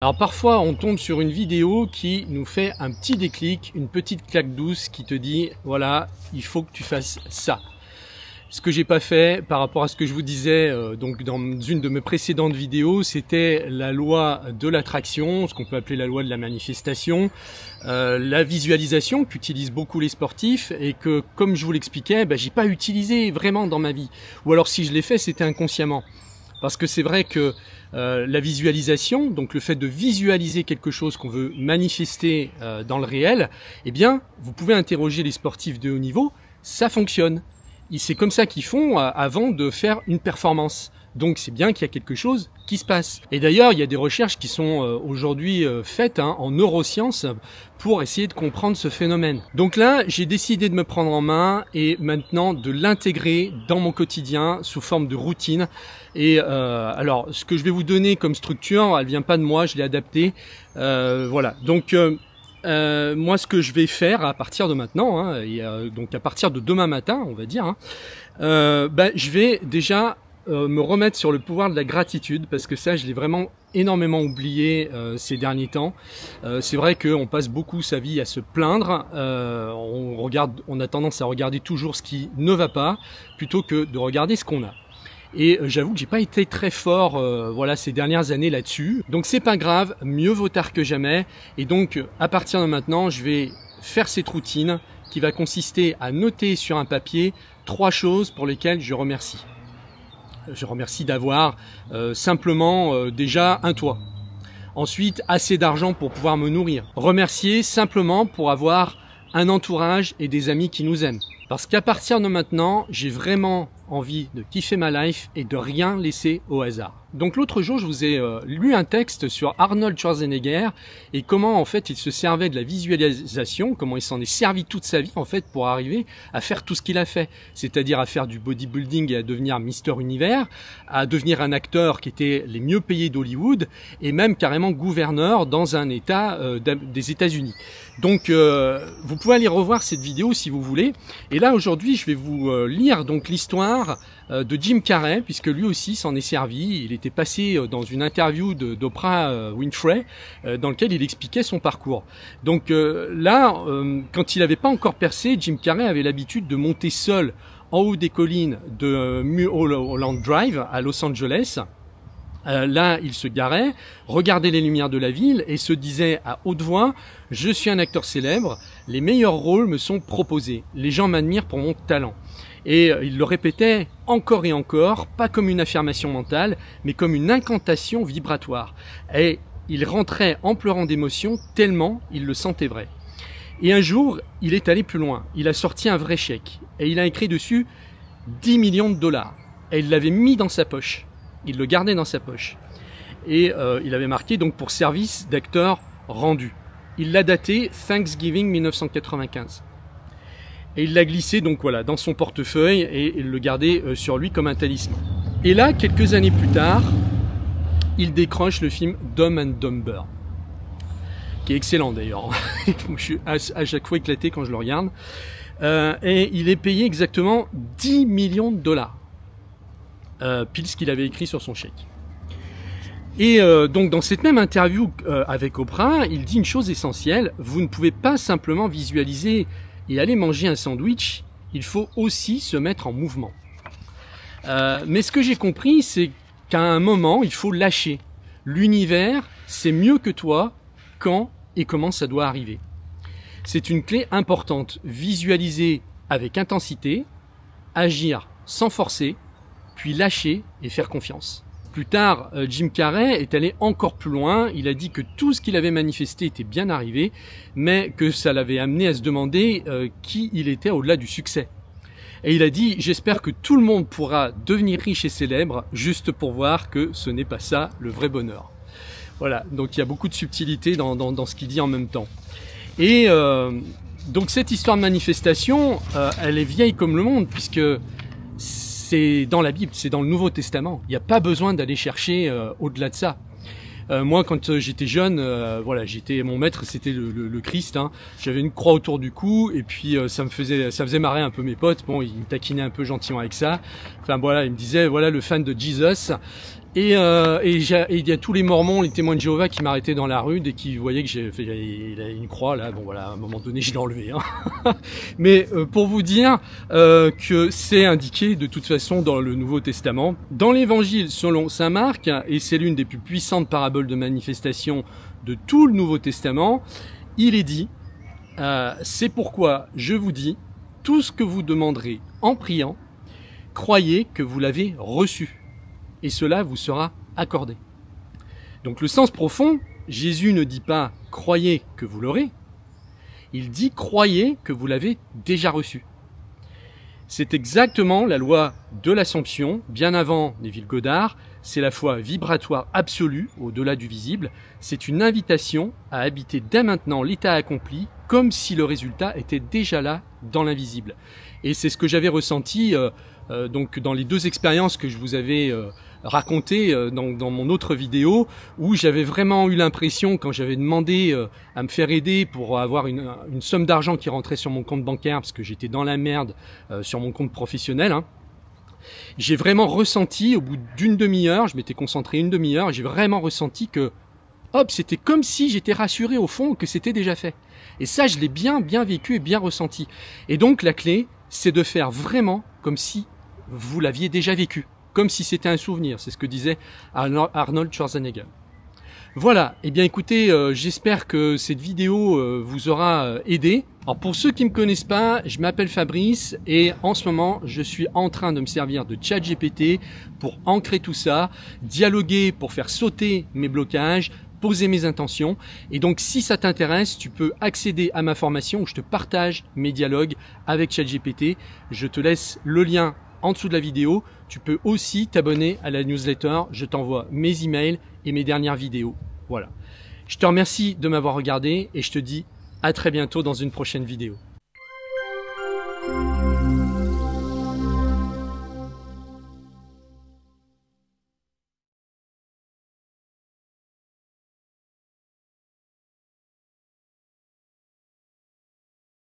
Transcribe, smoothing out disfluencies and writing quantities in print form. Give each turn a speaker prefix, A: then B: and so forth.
A: Alors parfois on tombe sur une vidéo qui nous fait un petit déclic, une petite claque douce qui te dit voilà, il faut que tu fasses ça. Ce que j'ai pas fait par rapport à ce que je vous disais donc dans une de mes précédentes vidéos, c'était la loi de l'attraction, ce qu'on peut appeler la loi de la manifestation, la visualisation qu'utilisent beaucoup les sportifs et que comme je vous l'expliquais, j'ai pas utilisé vraiment dans ma vie. Ou alors si je l'ai fait, c'était inconsciemment. Parce que c'est vrai que la visualisation, donc le fait de visualiser quelque chose qu'on veut manifester dans le réel, eh bien, vous pouvez interroger les sportifs de haut niveau, ça fonctionne. C'est comme ça qu'ils font avant de faire une performance. Donc c'est bien qu'il y a quelque chose qui se passe. Et d'ailleurs, il y a des recherches qui sont aujourd'hui faites en neurosciences pour essayer de comprendre ce phénomène. Donc là, j'ai décidé de me prendre en main et maintenant de l'intégrer dans mon quotidien sous forme de routine. Et alors, ce que je vais vous donner comme structure, elle vient pas de moi, je l'ai adaptée. Voilà. Donc moi, ce que je vais faire à partir de maintenant, donc à partir de demain matin, on va dire, je vais déjà me remettre sur le pouvoir de la gratitude, parce que ça, je l'ai vraiment énormément oublié ces derniers temps. C'est vrai qu'on passe beaucoup sa vie à se plaindre, on a tendance à regarder toujours ce qui ne va pas, plutôt que de regarder ce qu'on a. Et j'avoue que j'ai pas été très fort voilà ces dernières années là-dessus. Donc c'est pas grave, mieux vaut tard que jamais. Et donc à partir de maintenant, je vais faire cette routine qui va consister à noter sur un papier 3 choses pour lesquelles je remercie. Je remercie d'avoir simplement déjà un toit. Ensuite, assez d'argent pour pouvoir me nourrir. Remercier simplement pour avoir un entourage et des amis qui nous aiment. Parce qu'à partir de maintenant, j'ai vraiment envie de kiffer ma life et de rien laisser au hasard. Donc l'autre jour, je vous ai lu un texte sur Arnold Schwarzenegger et comment en fait il se servait de la visualisation, comment il s'en est servi toute sa vie en fait pour arriver à faire tout ce qu'il a fait, c'est-à-dire à faire du bodybuilding et à devenir Mister Univers, à devenir un acteur qui était les mieux payés d'Hollywood et même carrément gouverneur dans un État des États-Unis. Donc vous pouvez aller revoir cette vidéo si vous voulez. Et là aujourd'hui, je vais vous lire donc l'histoire de Jim Carrey, puisque lui aussi s'en est servi. Il était passé dans une interview d'Oprah Winfrey dans lequel il expliquait son parcours. Donc là, quand il n'avait pas encore percé, Jim Carrey avait l'habitude de monter seul en haut des collines de Mulholland Drive à Los Angeles. Là, il se garait, regardait les lumières de la ville et se disait à haute voix « Je suis un acteur célèbre, les meilleurs rôles me sont proposés, les gens m'admirent pour mon talent ». Et il le répétait encore et encore, pas comme une affirmation mentale, mais comme une incantation vibratoire. Et il rentrait en pleurant d'émotion tellement il le sentait vrai. Et un jour, il est allé plus loin. Il a sorti un vrai chèque et il a écrit dessus 10 millions de dollars. Et il l'avait mis dans sa poche. Il le gardait dans sa poche. Et il avait marqué donc pour service d'acteur rendu. Il l'a daté Thanksgiving 1995. Et il l'a glissé donc voilà dans son portefeuille et il le gardait sur lui comme un talisman. Et là, quelques années plus tard, il décroche le film Dumb and Dumber, qui est excellent d'ailleurs. Je suis à chaque fois éclaté quand je le regarde. Et il est payé exactement 10 millions de dollars. Pile ce qu'il avait écrit sur son chèque. Et donc dans cette même interview avec Oprah, il dit une chose essentielle, vous ne pouvez pas simplement visualiser et aller manger un sandwich, il faut aussi se mettre en mouvement. Mais ce que j'ai compris, c'est qu'à un moment, il faut lâcher. L'univers, c'est mieux que toi, quand et comment ça doit arriver. C'est une clé importante, visualiser avec intensité, agir sans forcer, puis lâcher et faire confiance. Plus tard, Jim Carrey est allé encore plus loin, il a dit que tout ce qu'il avait manifesté était bien arrivé, mais que ça l'avait amené à se demander qui il était au-delà du succès. Et il a dit, j'espère que tout le monde pourra devenir riche et célèbre, juste pour voir que ce n'est pas ça le vrai bonheur. Voilà, donc il y a beaucoup de subtilité dans ce qu'il dit en même temps. Et donc cette histoire de manifestation, elle est vieille comme le monde, puisque c'est dans la Bible, c'est dans le Nouveau Testament. Il n'y a pas besoin d'aller chercher au-delà de ça. Moi, quand j'étais jeune, voilà, mon maître, c'était le Christ. Hein. J'avais une croix autour du cou, et puis ça faisait marrer un peu mes potes. Bon, ils me taquinaient un peu gentiment avec ça. Enfin voilà, ils me disaient, voilà le fan de Jesus. Et il y a tous les Mormons, les témoins de Jéhovah qui m'arrêtaient dans la rue dès qu'ils voyaient que j'ai fait une croix là. Bon voilà, à un moment donné, je l'ai enlevé. Hein. Mais pour vous dire que c'est indiqué de toute façon dans le Nouveau Testament, dans l'Évangile selon saint Marc, et c'est l'une des plus puissantes paraboles de manifestation de tout le Nouveau Testament, il est dit, c'est pourquoi je vous dis, tout ce que vous demanderez en priant, croyez que vous l'avez reçu. Et cela vous sera accordé. Donc le sens profond, Jésus ne dit pas « croyez que vous l'aurez », il dit « croyez que vous l'avez déjà reçu ». C'est exactement la loi de l'Assomption, bien avant Neville-Goddard, c'est la foi vibratoire absolue, au-delà du visible, c'est une invitation à habiter dès maintenant l'état accompli, comme si le résultat était déjà là dans l'invisible. Et c'est ce que j'avais ressenti donc dans les deux expériences que je vous avais racontées dans mon autre vidéo, où j'avais vraiment eu l'impression, quand j'avais demandé à me faire aider pour avoir une somme d'argent qui rentrait sur mon compte bancaire, parce que j'étais dans la merde sur mon compte professionnel, hein, j'ai vraiment ressenti, au bout d'une demi-heure, je m'étais concentré une demi-heure, j'ai vraiment ressenti que, hop, c'était comme si j'étais rassuré au fond que c'était déjà fait. Et ça, je l'ai bien vécu et bien ressenti. Et donc, la clé, c'est de faire vraiment comme si vous l'aviez déjà vécu, comme si c'était un souvenir. C'est ce que disait Arnold Schwarzenegger. Voilà, eh bien écoutez, j'espère que cette vidéo vous aura aidé. Alors pour ceux qui ne me connaissent pas, je m'appelle Fabrice et en ce moment, je suis en train de me servir de ChatGPT pour ancrer tout ça, dialoguer pour faire sauter mes blocages, poser mes intentions. Et donc si ça t'intéresse, tu peux accéder à ma formation où je te partage mes dialogues avec ChatGPT. Je te laisse le lien en dessous de la vidéo. Tu peux aussi t'abonner à la newsletter. Je t'envoie mes emails et mes dernières vidéos. Voilà. Je te remercie de m'avoir regardé et je te dis à très bientôt dans une prochaine vidéo.